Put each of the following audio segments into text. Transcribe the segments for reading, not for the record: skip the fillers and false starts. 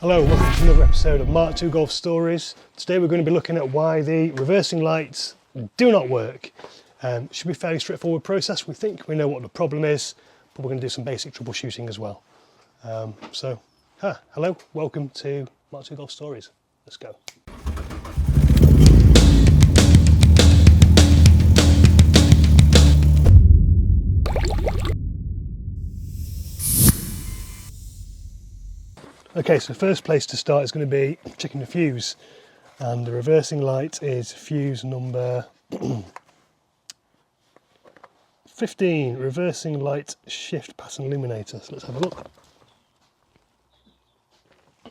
Hello, welcome to another episode of MK2 Golf Stories. Today we're going to be looking at why the reversing lights do not work. It should be a fairly straightforward process. We think we know what the problem is, but we're going to do some basic troubleshooting as well. Hello, welcome to MK2 Golf Stories. Let's go. Okay, so the first place to start is going to be checking the fuse, and the reversing light is fuse number 15, reversing light shift pattern illuminator. So let's have a look.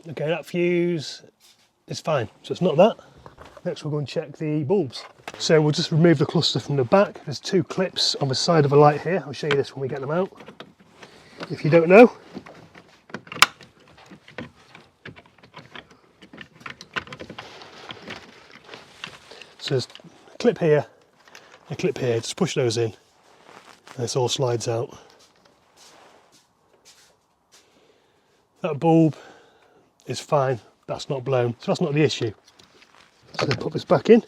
Okay, that fuse is fine, so it's not that. Next we'll go and check the bulbs. So we'll just remove the cluster from the back. There's two clips on the side of the light here. I'll show you this when we get them out. If you don't know, so there's a clip here, a clip here, just push those in and this all slides out. That bulb is fine, that's not blown, so that's not the issue. So put this back in.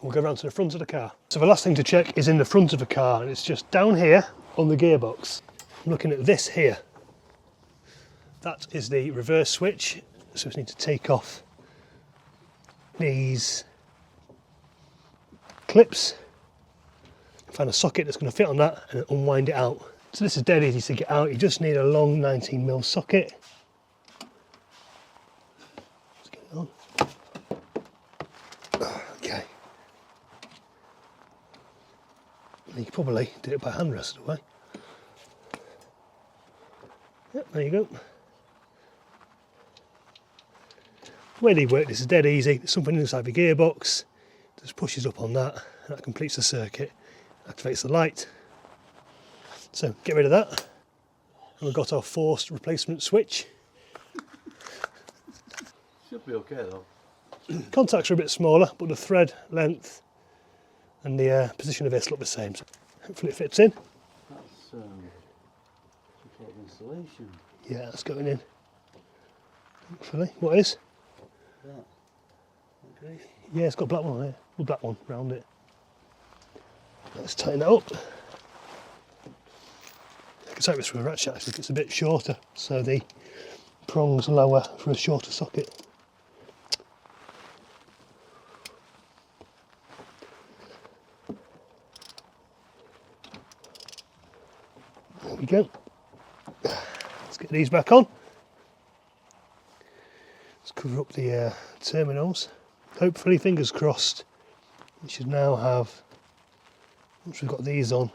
We'll go around to the front of the car. So the last thing to check is in the front of the car, and it's just down here on the gearbox. I'm looking at this here. That is the reverse switch, so we just need to take off these clips, find a socket that's going to fit on that and unwind it out. So this is dead easy to get out. You just need a long 19mm socket. Let's get it on. Okay. You can probably do it by hand rest away. Yep, there you go. The way they work, this is dead easy. There's something inside the gearbox, just pushes up on that, and that completes the circuit, activates the light. So get rid of that, and we've got our forced replacement switch. Should be okay though. Contacts are a bit smaller, but the thread length and the position of this look the same. So hopefully it fits in. That's some sort of installation. Yeah, that's going in. Hopefully. What is? That. Okay. Yeah, it's got a black one here. A black one round it. Let's tighten that up. I can take this with a ratchet actually, it's a bit shorter, so the prongs lower for a shorter socket. There we go. Let's get these back on. Let's cover up the terminals. Hopefully, fingers crossed, we should now have, once we've got these on,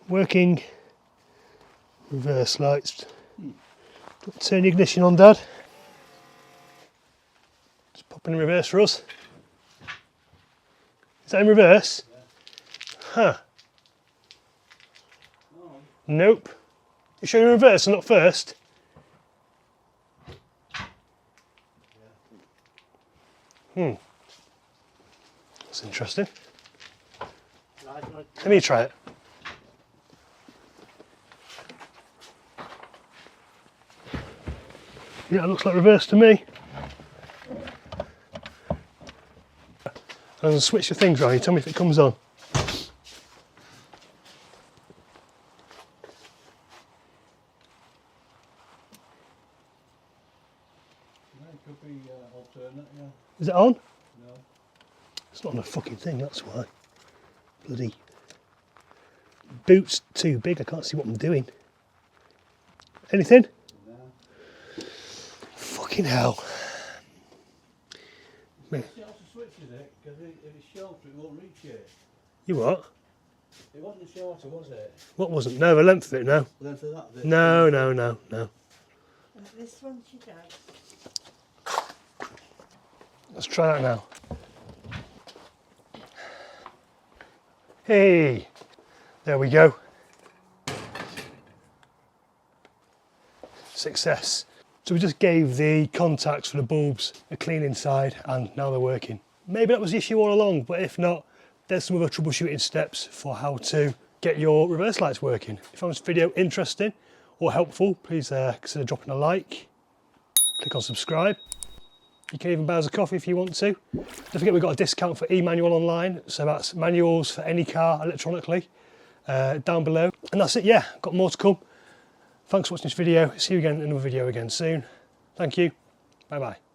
working reverse lights. Turn the ignition on, Dad. Just pop in reverse for us. Is that in reverse? Yeah. Huh. No. Nope. You sure you're in reverse and not first? That's interesting. Let me try it. Yeah, it looks like reverse to me. I'm going to switch the things around. You tell me if it comes on. It could be alternate, yeah. Is it on? No. It's not on a fucking thing, that's why. Bloody boot's too big, I can't see what I'm doing. Anything? No. Fucking hell. It also switches it, because if it's shorter it won't reach it. You what? It wasn't shorter, was it? What wasn't? No, the length of it, no. The length of that bit? No. This one she does. Let's try that now. Hey, there we go. Success. So we just gave the contacts for the bulbs a clean inside and now they're working. Maybe that was the issue all along, but if not, there's some other troubleshooting steps for how to get your reverse lights working. If you found this video interesting or helpful, please consider dropping a like. Click on subscribe. You can even buy us a coffee if you want to. Don't forget we've got a discount for e-manual online, so that's manuals for any car electronically down below. And that's it, yeah, got more to come. Thanks for watching this video. See you again in another video again soon. Thank you. Bye bye.